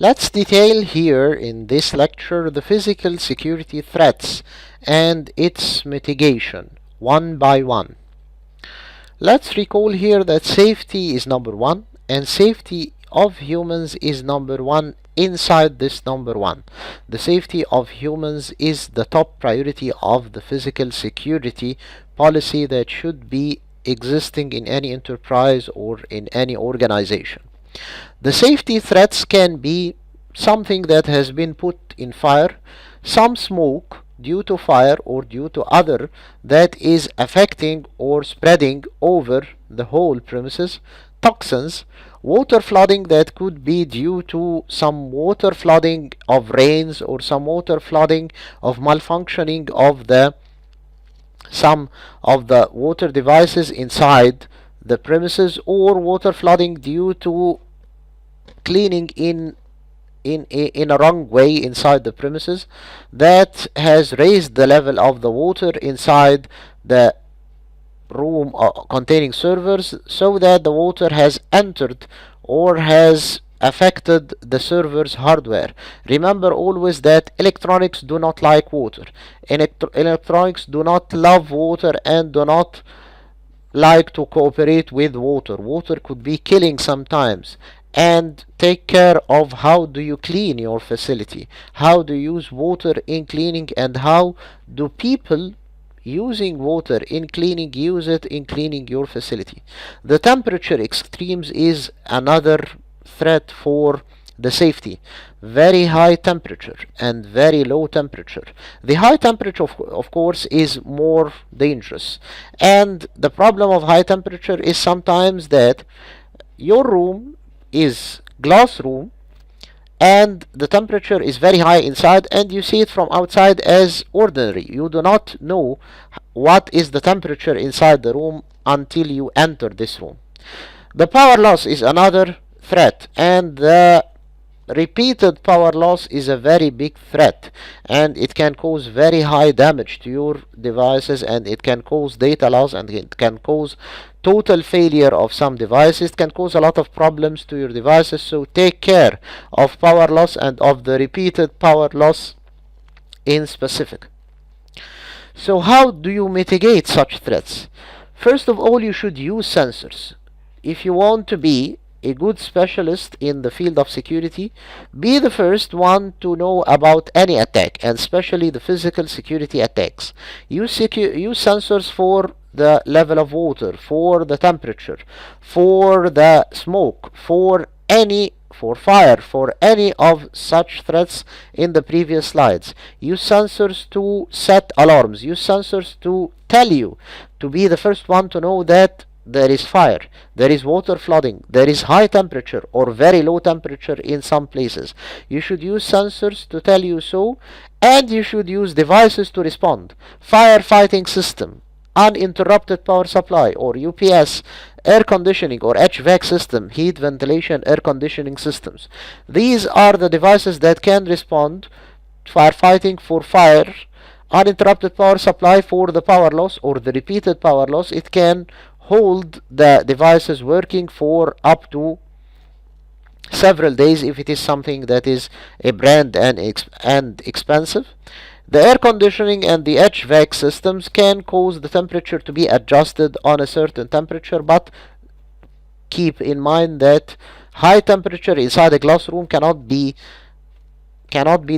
Let's detail here in this lecture the physical security threats and its mitigation one by one. Let's recall here that safety is number one and safety of humans is number one inside this number one. The safety of humans is the top priority of the physical security policy that should be existing in any enterprise or in any organization. The safety threats can be something that has been put in fire, some smoke due to fire or due to other that is affecting or spreading over the whole premises, toxins, water flooding that could be due to some water flooding of rains or some water flooding of malfunctioning of some of the water devices inside the premises, or water flooding due to cleaning in a wrong way inside the premises that has raised the level of the water inside the room containing servers, so that the water has entered or has affected the server's hardware. Remember always that electronics do not like water. Electronics do not love water and do not like to cooperate with water. Water could be killing sometimes. And take care of how do you clean your facility, how do you use water in cleaning, and how do people using water in cleaning use it in cleaning your facility. The temperature extremes is another threat for the safety. Very high temperature and very low temperature. The high temperature of course is more dangerous, and the problem of high temperature is sometimes that your room is glass room and the temperature is very high inside, and you see it from outside as ordinary. You do not know what is the temperature inside the room until you enter this room. The power loss is another threat, and the repeated power loss is a very big threat, and it can cause very high damage to your devices, and it can cause data loss, and it can cause total failure of some devices. It can cause a lot of problems to your devices. So take care of power loss and of the repeated power loss in specific. So how do you mitigate such threats? First of all, you should use sensors. If you want to be a good specialist in the field of security, be the first one to know about any attack, and especially the physical security attacks. Use sensors for the level of water, for the temperature, for the smoke, for fire, for any of such threats in the previous slides. Use sensors to set alarms. Use sensors to tell you, to be the first one to know that there is fire, there is water flooding, there is high temperature or very low temperature in some places. You should use sensors to tell you so, and you should use devices to respond. Firefighting system, uninterrupted power supply or UPS, air conditioning or HVAC system, heat ventilation air conditioning systems. These are the devices that can respond to firefighting for fire. Uninterrupted power supply for the power loss or the repeated power loss. It can hold the devices working for up to several days if it is something that is a brand and expensive. The air conditioning and the HVAC systems can cause the temperature to be adjusted on a certain temperature, but keep in mind that high temperature inside a glass room cannot be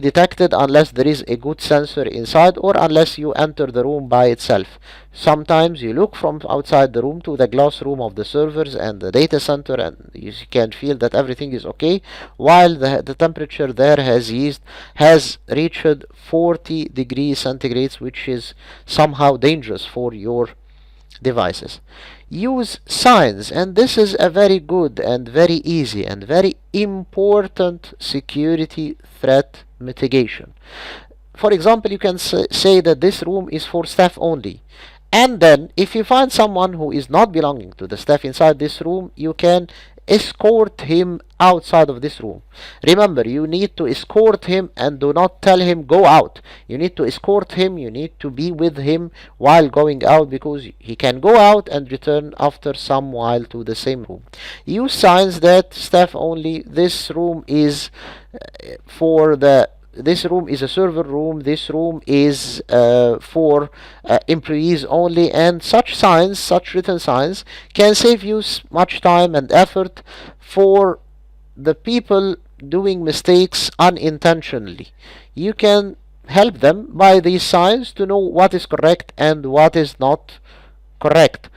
detected unless there is a good sensor inside, or unless you enter the room by itself. Sometimes you look from outside the room to the glass room of the servers and the data center, and you can feel that everything is okay, while the temperature there has reached 40 degrees centigrade, which is somehow dangerous for your devices. Use signs, and this is a very good and very easy and very important security threat mitigation. For example, you can say that this room is for staff only, and then if you find someone who is not belonging to the staff inside this room, you can escort him outside of this room. Remember, you need to escort him and do not tell him go out. You need to escort him, you need to be with him while going out, because he can go out and return after some while to the same room. Use signs that staff only. This room is for the this room is a server room, this room is for employees only, and such signs, such written signs, can save you much time and effort for the people doing mistakes unintentionally. You can help them by these signs to know what is correct and what is not correct.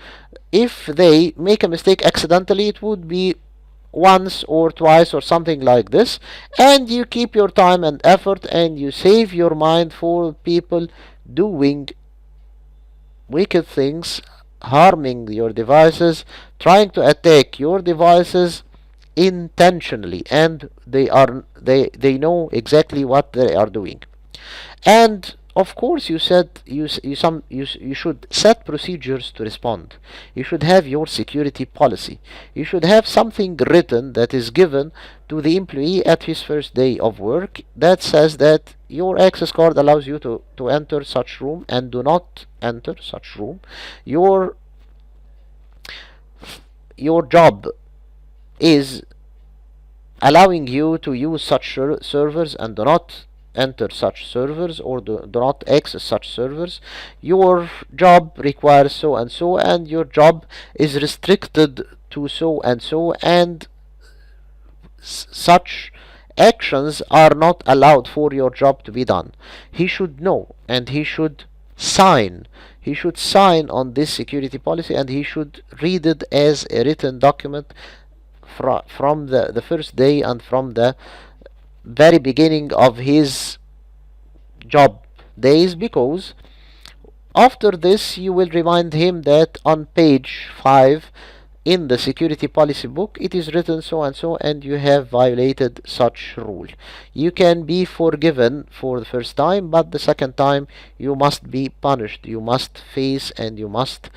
If they make a mistake accidentally, it would be once or twice or something like this, and you keep your time and effort, and you save your mind for people doing wicked things, harming your devices, trying to attack your devices intentionally, and they know exactly what they are doing. And of course, you said you should set procedures to respond. You should have your security policy. You should have something written that is given to the employee at his first day of work that says that your access card allows you to enter such room and do not enter such room. Your job is allowing you to use such servers and do not enter such servers, or do not access such servers. Your job requires so and so, and your job is restricted to so and so, and such actions are not allowed for your job to be done. He should know, and he should sign. He should sign on this security policy, and he should read it as a written document from the first day and from the very beginning of his job days, because after this you will remind him that on page 5 in the security policy book it is written so and so, and you have violated such rule. You can be forgiven for the first time, but the second time you must be punished. You must face, and you must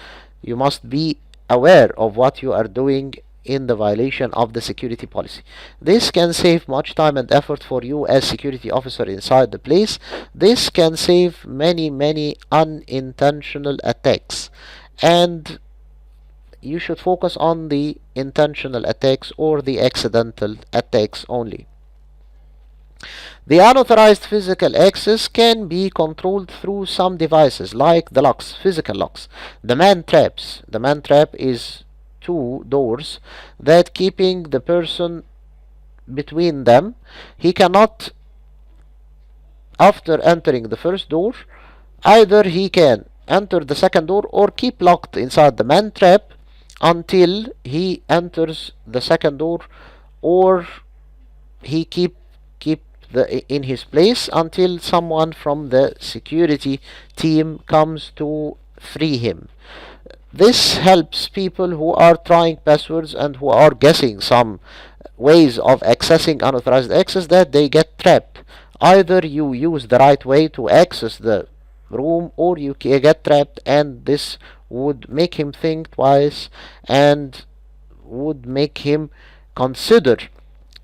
be aware of what you are doing in the violation of the security policy. This can save much time and effort for you as security officer inside the place. This can save many unintentional attacks, and you should focus on the intentional attacks or the accidental attacks only. The unauthorized physical access can be controlled through some devices like the locks, physical locks, the man traps. The man trap is two doors that keeping the person between them. He cannot, after entering the first door, either he can enter the second door or keep locked inside the man trap until he enters the second door, or he keep in his place until someone from the security team comes to free him. This helps people who are trying passwords and who are guessing some ways of accessing unauthorized access, that they get trapped. Either you use the right way to access the room, or you get trapped, and this would make him think twice and would make him consider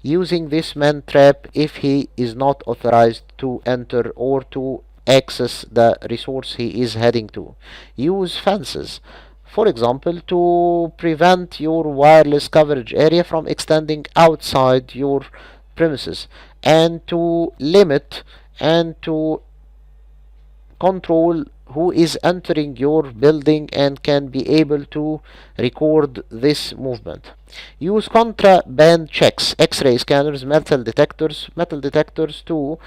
using this man trap if he is not authorized to enter or to access the resource he is heading to. Use fences, for example, to prevent your wireless coverage area from extending outside your premises, and to limit and to control who is entering your building and can be able to record this movement. Use contraband checks, x-ray scanners, metal detectors to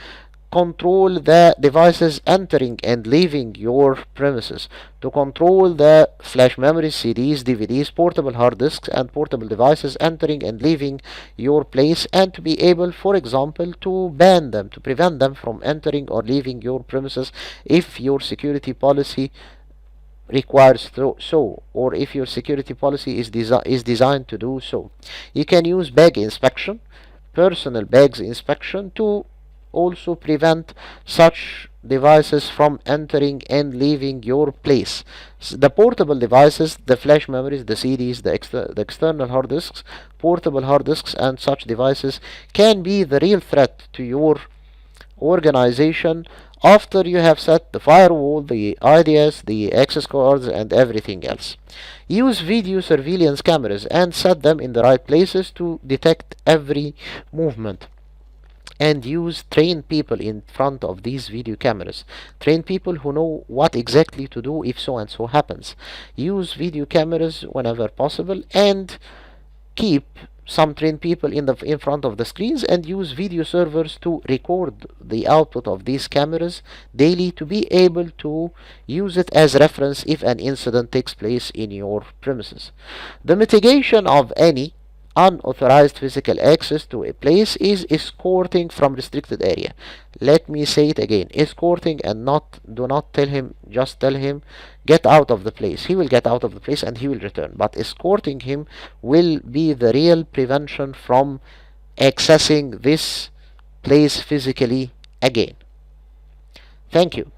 control the devices entering and leaving your premises, to control the flash memories, CDs, DVDs, portable hard disks, and portable devices entering and leaving your place, and to be able, for example, to ban them, to prevent them from entering or leaving your premises if your security policy requires so, or if your security policy is designed to do so. You can use bag inspection, personal bags inspection, to also prevent such devices from entering and leaving your place. The portable devices, the flash memories, the CDs, the external hard disks, portable hard disks, and such devices can be the real threat to your organization after you have set the firewall, the IDS, the access cards, and everything else. Use video surveillance cameras and set them in the right places to detect every movement. And use trained people in front of these video cameras. Trained people who know what exactly to do if so and so happens. Use video cameras whenever possible, and keep some trained people in front of the screens, and use video servers to record the output of these cameras daily to be able to use it as reference if an incident takes place in your premises. The mitigation of any unauthorized physical access to a place is escorting from restricted area. Let me say it again: escorting, and not do not tell him, just tell him get out of the place. He will get out of the place and he will return, but escorting him will be the real prevention from accessing this place physically again. Thank you.